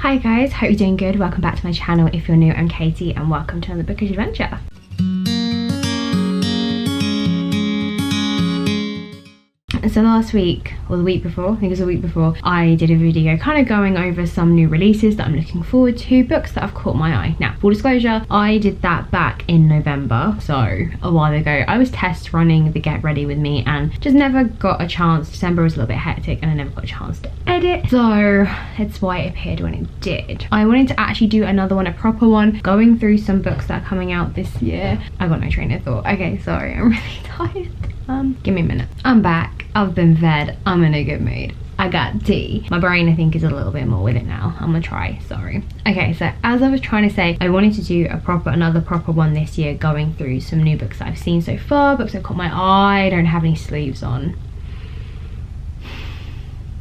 Hi guys, hope you're doing good. Welcome back to my channel. If you're new, I'm Katie and welcome to another Bookish adventure. So last week, or the week before, I think it was the week before, I did a video kind of going over some new releases that I'm looking forward to, books that have caught my eye. Now, full disclosure, I did that back in November, so a while ago. I was test running the Get Ready With Me and just never got a chance. December was a little bit hectic and I never got a chance to edit, so that's why it appeared when it did. I wanted to actually do another one, a proper one, going through some books that are coming out this year. I got no train of thought. Okay, sorry, I'm really tired. Give me a minute. I'm back. I've been fed. I'm in a good mood. I got tea. My brain, I think, is a little bit more with it now. I'm gonna try, sorry. Okay, so as I was trying to say, I wanted to do another proper one this year, going through some new books that I've seen so far, books that caught my eye. I don't have any sleeves on.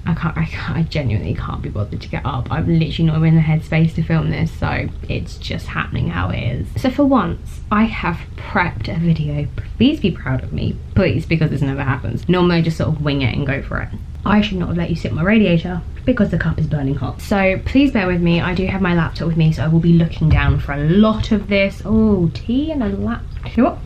I genuinely can't be bothered to get up. I'm literally not in the headspace to film this, so it's just happening how it is. So for once, I have prepped a video. Please be proud of me, please, because this never happens. Normally I just sort of wing it and go for it. I should not have let you sit on my radiator because the cup is burning hot. So please bear with me. I do have my laptop with me, so I will be looking down for a lot of this. Oh, tea and a laptop. You know what?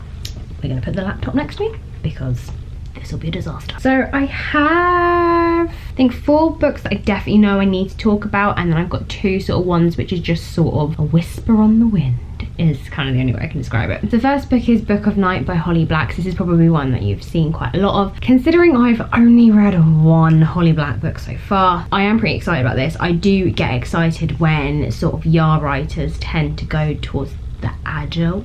We're gonna put the laptop next to me because this will be a disaster. So I have, I think, 4 books that I definitely know I need to talk about, and then I've got 2 sort of ones which is just sort of a whisper on the wind, is kind of the only way I can describe it. The first book is Book of Night by Holly Black. This is probably one that you've seen quite a lot of. Considering I've only read 1 Holly Black book so far, I am pretty excited about this. I do get excited when sort of YA writers tend to go towards the adult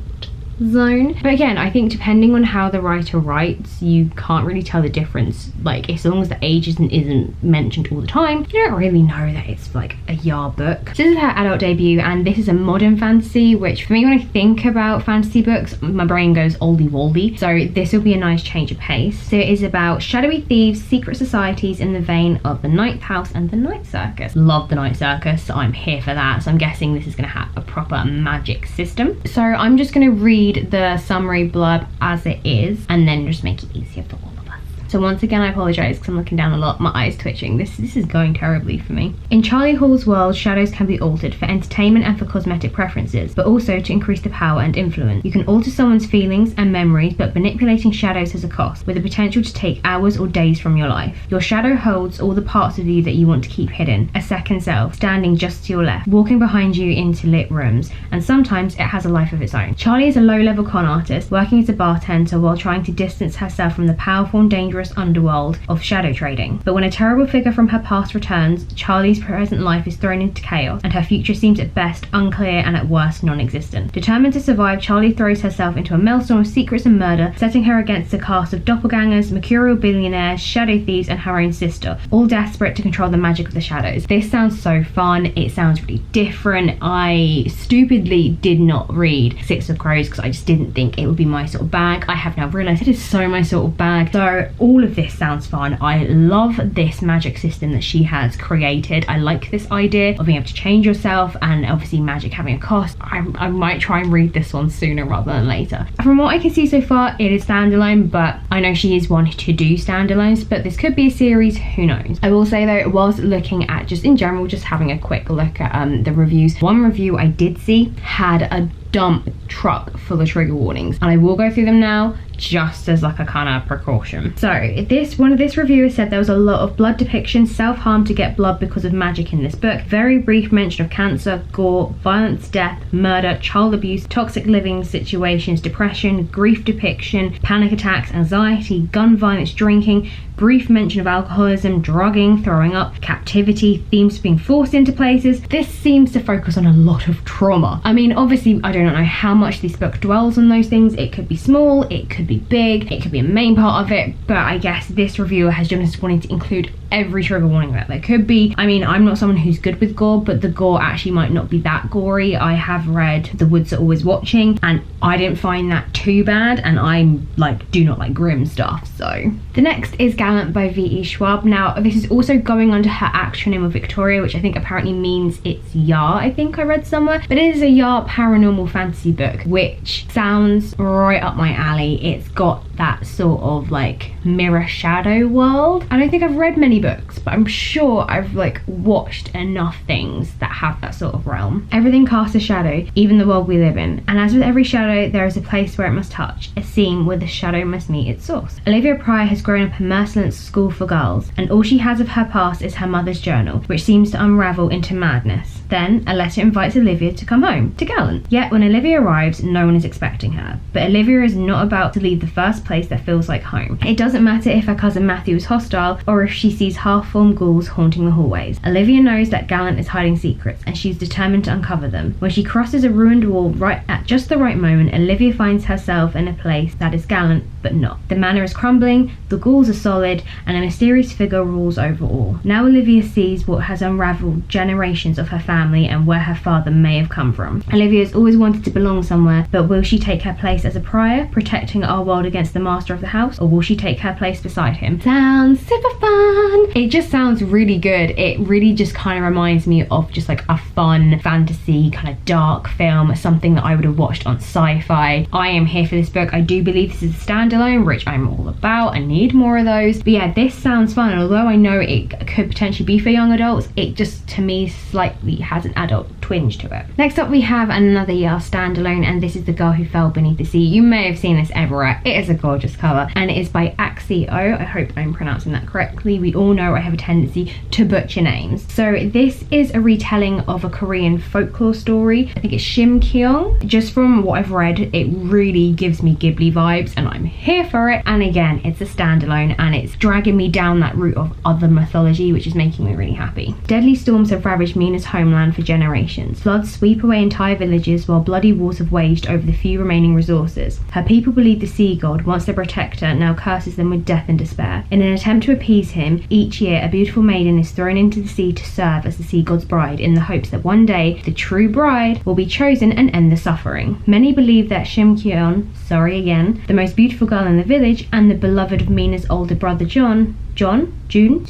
zone, but again, I think depending on how the writer writes, you can't really tell the difference. Like, as long as the age isn't mentioned all the time, you don't really know that it's like a YA book. So this is her adult debut, and this is a modern fantasy, which for me, when I think about fantasy books, my brain goes oldie woldy, so this will be a nice change of pace. So it is about shadowy thieves, secret societies in the vein of the Ninth House and the Night Circus. Love the Night Circus, I'm here for that. So I'm guessing this is going to have a proper magic system. So I'm just going to read the summary blurb as it is and then just make it easier for all of us. So once again, I apologise because I'm looking down a lot, my eyes twitching. This is going terribly for me. In Charlie Hall's world, shadows can be altered for entertainment and for cosmetic preferences, but also to increase the power and influence. You can alter someone's feelings and memories, but manipulating shadows has a cost, with the potential to take hours or days from your life. Your shadow holds all the parts of you that you want to keep hidden, a second self, standing just to your left, walking behind you into lit rooms, and sometimes it has a life of its own. Charlie is a low-level con artist, working as a bartender while trying to distance herself from the powerful and dangerous underworld of shadow trading. But when a terrible figure from her past returns, Charlie's present life is thrown into chaos, and her future seems at best unclear and at worst non-existent. Determined to survive, Charlie throws herself into a maelstrom of secrets and murder, setting her against a cast of doppelgangers, mercurial billionaires, shadow thieves, and her own sister, all desperate to control the magic of the shadows. This sounds so fun. It sounds really different. I stupidly did not read Six of Crows because I just didn't think it would be my sort of bag. I have now realised it is so my sort of bag. So all of this sounds fun. I love this magic system that she has created. I like this idea of being able to change yourself, and obviously magic having a cost. I might try and read this one sooner rather than later. From what I can see so far, it is standalone, but I know she is one to do standalones, but this could be a series, who knows. I will say though, whilst looking at just in general, just having a quick look at the reviews, one review I did see had a dump truck full of trigger warnings, and I will go through them now just as like a kind of precaution. So one of this reviewers said there was a lot of blood depictions, self-harm to get blood because of magic in this book, very brief mention of cancer, gore, violence, death, murder, child abuse, toxic living situations, depression, grief depiction, panic attacks, anxiety, gun violence, drinking, brief mention of alcoholism, drugging, throwing up, captivity, themes being forced into places. This seems to focus on a lot of trauma. I mean, obviously I don't know how much this book dwells on those things. It could be small, it could be big, it could be a main part of it, but I guess this reviewer has just wanted to include every trigger warning that there could be. I mean, I'm not someone who's good with gore, but the gore actually might not be that gory. I have read The Woods Are Always Watching and I didn't find that too bad, and I'm like, do not like grim stuff. So the next is Gallant by V.E. Schwab. Now this is also going under her actual name of Victoria, which I think apparently means it's YA, I think I read somewhere, but it is a YA paranormal fantasy book, which sounds right up my alley. It's got that sort of like mirror shadow world. I don't think I've read many books, but I'm sure I've like watched enough things that have that sort of realm. Everything casts a shadow, even the world we live in, and as with every shadow, there is a place where it must touch, a seam where the shadow must meet its source. Olivia Pryor has grown up in Merceland's school for girls, and all she has of her past is her mother's journal, which seems to unravel into madness. Then a letter invites Olivia to come home to KatiEllen. Yet when Olivia arrives, no one is expecting her. But Olivia is not about to leave the first place that feels like home. It doesn't matter if her cousin Matthew is hostile or if she sees half-formed ghouls haunting the hallways. Olivia knows that Gallant is hiding secrets, and she's determined to uncover them. When she crosses a ruined wall right at just the right moment, Olivia finds herself in a place that is Gallant but not. The manor is crumbling, the ghouls are solid, and a mysterious figure rules over all. Now Olivia sees what has unraveled generations of her family and where her father may have come from. Olivia has always wanted to belong somewhere, but will she take her place as a Pryor, protecting our world against the master of the house, or will she take her place beside him? Sounds super fun! It just sounds really good. It really just kind of reminds me of just like a fun fantasy kind of dark film, something that I would have watched on Sci-Fi. I am here for this book. I do believe this is a standalone, which I'm all about. I need more of those. But yeah, this sounds fun, and although I know it could potentially be for young adults, it just to me slightly has an adult twinge to it. Next up we have another standalone, and this is The Girl Who Fell Beneath the Sea. You may have seen this everywhere. It is a gorgeous cover, and it is by Axio. I hope I'm pronouncing that correctly. We all know I have a tendency to butcher names. So this is a retelling of a Korean folklore story. I think it's Shim Kyung. Just from what I've read, it really gives me Ghibli vibes, and I'm here for it. And again, it's a standalone, and it's dragging me down that route of other mythology, which is making me really happy. Deadly storms have ravaged Mina's homeland for generations. Floods sweep away entire villages while bloody wars have waged over the few remaining resources. Her people believe the sea god, once their protector, now curses them with death and despair. In an attempt to appease him, each year a beautiful maiden is thrown into the sea to serve as the sea god's bride, in the hopes that one day the true bride will be chosen and end the suffering. Many believe that Shim Kyung, the most beautiful girl in the village and the beloved of Mina's older brother June,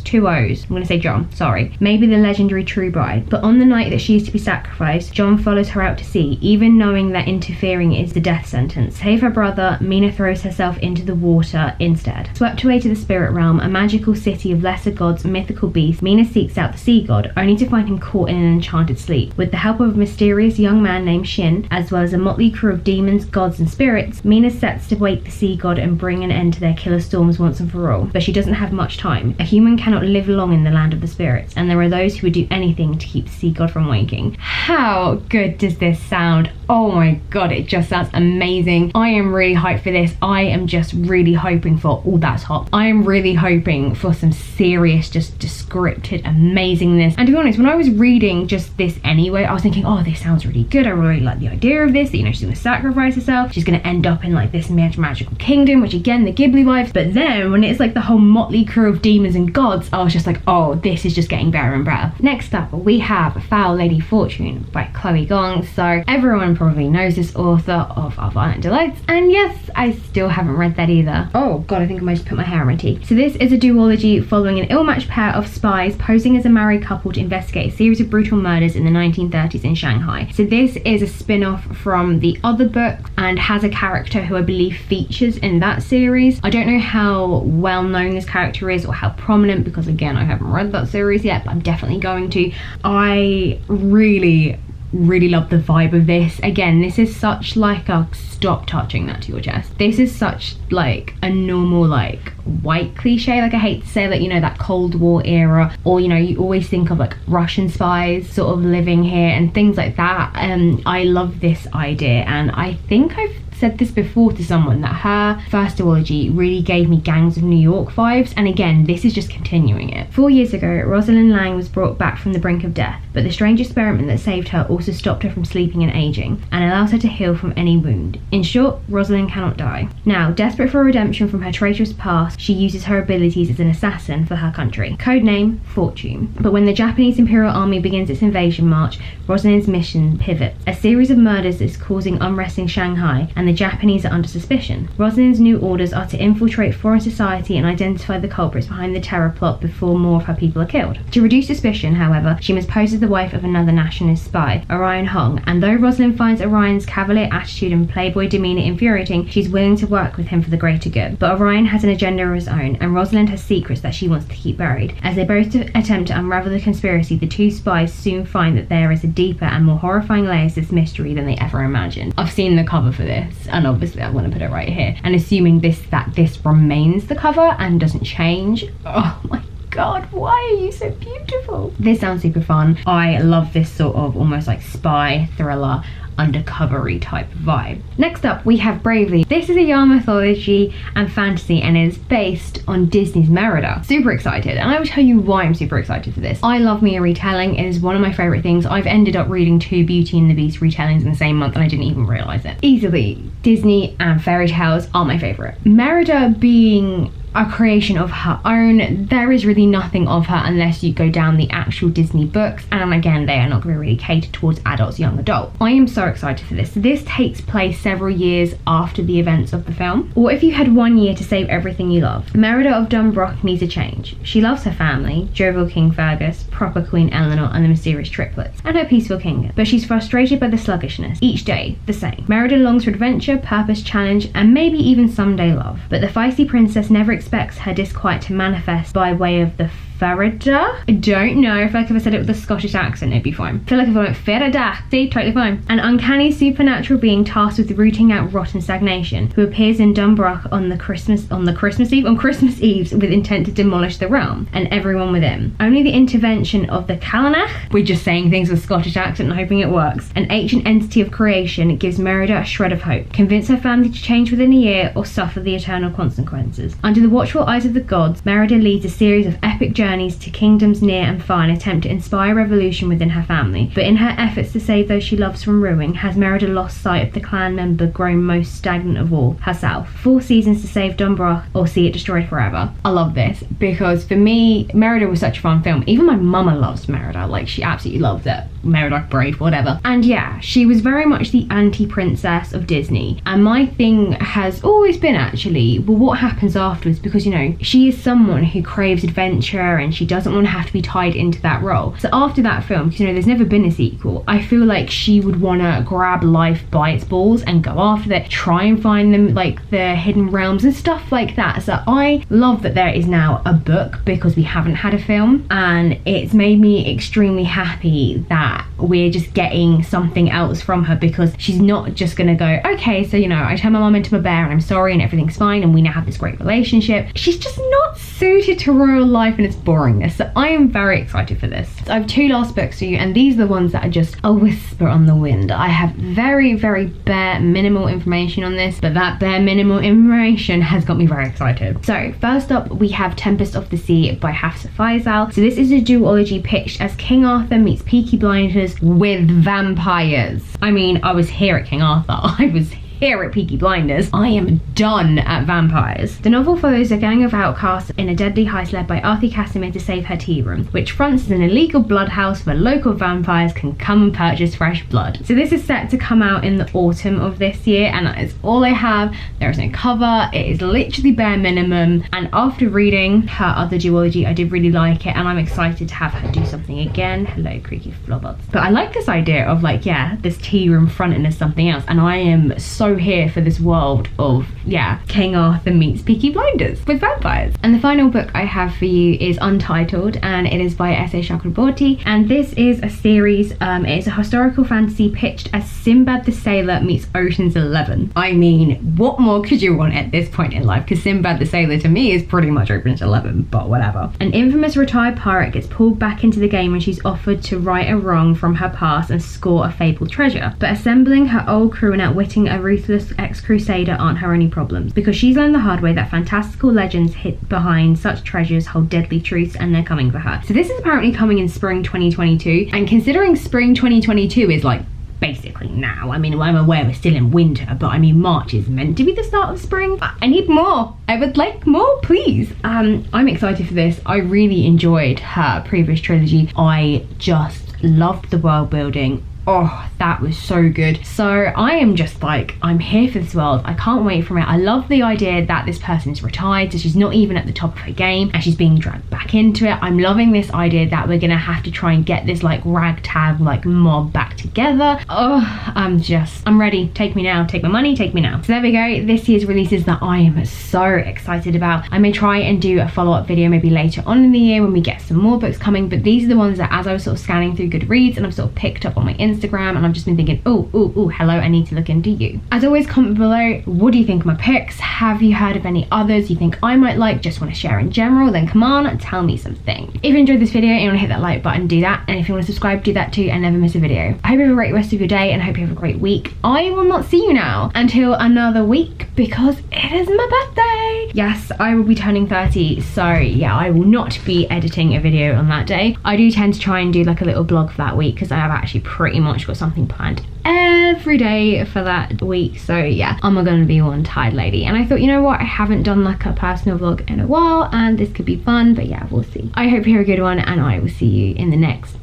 two O's, I'm gonna say John, sorry, may be the legendary true bride. But on the night that she is to be sacrificed, John follows her out to sea, even knowing that interfering is the death sentence. To save her brother, Mina throws herself into the water instead. Swept away to the spirit realm, a magical city of lesser gods and mythical beasts, Mina seeks out the sea god, only to find him caught in an enchanted sleep. With the help of a mysterious young man named Shin, as well as a motley crew of demons, gods and spirits, Mina sets to wake the sea god and bring an end to their killer storms once and for all. But she doesn't have much time. A human cannot live long in the land of the spirits, and there are those who would do anything to keep the sea god from waking. How good does this sound? Oh my god, it just sounds amazing. I am really hyped for this. I am just really hoping for, oh that's hot, I am really hoping for some serious, just descripted amazingness. And to be honest, when I was reading just this anyway, I was thinking, oh this sounds really good. I really like the idea of this, that, you know, she's gonna sacrifice herself, she's gonna end up in like this magical kingdom, which again, the Ghibli vibes. But then when it's like the whole motley crew of demons and gods, I was just like, oh, this is just getting better and better. Next up, we have Foul Lady Fortune by Chloe Gong. So everyone probably knows this author of Our Violent Delights, and yes, I still haven't read that either. Oh god, I think I might just put my hair on my tea. So this is a duology following an ill-matched pair of spies posing as a married couple to investigate a series of brutal murders in the 1930s in Shanghai. So this is a spin-off from the other book and has a character who I believe features in that series. I don't know how well known this character is or how prominent, because again, I haven't read that series yet, but I'm definitely going to. I really love the vibe of this. Again, this is such like a stop touching that to your chest. This is such like a normal like white cliche. Like I hate to say that, you know, that Cold War era, or you know, you always think of like Russian spies sort of living here and things like that. I love this idea, and I think I've said this before to someone that her first duology really gave me Gangs of New York vibes, and again this is just continuing it. 4 years ago, Rosalind Lang was brought back from the brink of death, but the strange experiment that saved her also stopped her from sleeping and aging, and allows her to heal from any wound. In short, Rosalind cannot die. Now, desperate for redemption from her traitorous past, she uses her abilities as an assassin for her country. Codename Fortune. But when the Japanese Imperial Army begins its invasion march, Rosalind's mission pivots. A series of murders is causing unrest in Shanghai, and the Japanese are under suspicion. Rosalind's new orders are to infiltrate foreign society and identify the culprits behind the terror plot before more of her people are killed. To reduce suspicion, however, she must pose as the the wife of another nationalist spy, Orion Hong, and though Rosalind finds Orion's cavalier attitude and playboy demeanour infuriating, she's willing to work with him for the greater good. But Orion has an agenda of his own, and Rosalind has secrets that she wants to keep buried. As they both attempt to unravel the conspiracy, the two spies soon find that there is a deeper and more horrifying layer to this mystery than they ever imagined. I've seen the cover for this, and obviously I'm going to put it right here, and assuming that this remains the cover and doesn't change, oh my god, why are you so beautiful? This sounds super fun. I love this sort of almost like spy thriller undercovery type vibe. Next up we have Bravely. This is a yarn mythology and fantasy and it is based on Disney's Merida. Super excited, and I will tell you why I'm super excited for this. I love me a retelling. It is one of my favourite things. I've ended up reading 2 Beauty and the Beast retellings in the same month and I didn't even realise it. Easily, Disney and fairy tales are my favourite. Merida being a creation of her own, there is really nothing of her unless you go down the actual Disney books, and again they are not going to really cater towards adults, young adult. I am so excited for this. This takes place several years after the events of the film. Or if you had 1 year to save everything you love. Merida of Dunbroch needs a change. She loves her family, jovial King Fergus, proper Queen Eleanor and the mysterious triplets, and her peaceful kingdom, but she's frustrated by the sluggishness. Each day, the same. Merida longs for adventure, purpose, challenge, and maybe even someday love. But the feisty princess never expects her disquiet to manifest by way of the Ferida? I don't know. I feel like if I said it with a Scottish accent, it'd be fine. I feel like if I went Ferida, see, totally fine. An uncanny supernatural being tasked with rooting out rot and stagnation, who appears in Dunbroch on Christmas Eve with intent to demolish the realm and everyone within. Only the intervention of the Calanach, we're just saying things with a Scottish accent and hoping it works, an ancient entity of creation, gives Merida a shred of hope. Convince her family to change within a year or suffer the eternal consequences. Under the watchful eyes of the gods, Merida leads a series of epic journeys to kingdoms near and far and attempt to inspire revolution within her family. But in her efforts to save those she loves from ruin, has Merida lost sight of the clan member grown most stagnant of all, herself. 4 seasons to save Dunbroch or see it destroyed forever. I love this because for me, Merida was such a fun film. Even my mama loves Merida, like she absolutely loves it. Merida, brave, whatever. And yeah, she was very much the anti-princess of Disney. And my thing has always been actually, well, what happens afterwards? Because, you know, she is someone who craves adventure and she doesn't want to have to be tied into that role. So after that film, because, you know, there's never been a sequel, I feel like she would want to grab life by its balls and go after it, try and find them, like the hidden realms and stuff like that. So I love that there is now a book because we haven't had a film, and it's made me extremely happy that we're just getting something else from her, because she's not just gonna go, okay, so, you know, I turned my mom into a bear and I'm sorry and everything's fine and we now have this great relationship. She's just not suited to royal life and its boringness. So I am very excited for this. So I have 2 last books for you, and these are the ones that are just a whisper on the wind. I have very, very bare minimal information on this, but that bare minimal information has got me very excited. So first up, we have Tempest of the Sea by Hafsa Faisal. So this is a duology pitched as King Arthur meets Peaky Blinders with vampires. I mean, I was here at King Arthur. I was here at Peaky Blinders. I am done at vampires. The novel follows a gang of outcasts in a deadly heist led by Arthur Casimir to save her tea room, which fronts as an illegal blood house where local vampires can come and purchase fresh blood. So this is set to come out in the autumn of this year, and that is all I have. There is no cover. It is literally bare minimum, and after reading her other duology, I did really like it, and I'm excited to have her do something again. Hello, creaky flubbots. But I like this idea of, like, yeah, this tea room fronting as something else, and I am so here for this world of, yeah, King Arthur meets Peaky Blinders with vampires. And the final book I have for you is Untitled, and it is by S.A. Chakraborty, and this is a series. It is a historical fantasy pitched as Sinbad the Sailor meets Ocean's 11. I mean, what more could you want at this point in life? Because Sinbad the Sailor to me is pretty much Ocean's 11, but whatever. An infamous retired pirate gets pulled back into the game when she's offered to right a wrong from her past and score a fabled treasure. But assembling her old crew and outwitting a ruthless ex-crusader aren't her only problems, because she's learned the hard way that fantastical legends hid behind such treasures hold deadly truths, and they're coming for her. So this is apparently coming in spring 2022, and considering spring 2022 is like basically now, I mean, I'm aware we're still in winter, but I mean, March is meant to be the start of spring. I need more. I would like more, please. I'm excited for this. I really enjoyed her previous trilogy. I just loved the world building. Oh, that was so good. So I am just like, I'm here for this world. I can't wait for it. I love the idea that this person is retired, so she's not even at the top of her game and she's being dragged back into it. I'm loving this idea that we're gonna have to try and get this like ragtag like mob back together. Oh, I'm ready. Take me now. Take my money, take me now. So there we go. This year's releases that I am so excited about. I may try and do a follow-up video maybe later on in the year when we get some more books coming, but these are the ones that as I was sort of scanning through Goodreads and I've sort of picked up on my Instagram, and I've just been thinking, oh, hello, I need to look into you. As always, comment below, what do you think of my picks? Have you heard of any others you think I might like, just want to share in general? Then come on and tell me something. If you enjoyed this video and you want to hit that like button, do that, and if you want to subscribe, do that too, and never miss a video. I hope you have a great rest of your day and I hope you have a great week. I will not see you now until another week because it is my birthday. Yes, I will be turning 30, so yeah, I will not be editing a video on that day. I do tend to try and do like a little blog for that week because I have actually pretty much got something planned every day for that week. So yeah, I'm gonna be one tired lady, and I thought, you know what, I haven't done like a personal vlog in a while and this could be fun, but yeah, we'll see. I hope you have a good one and I will see you in the next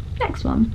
one.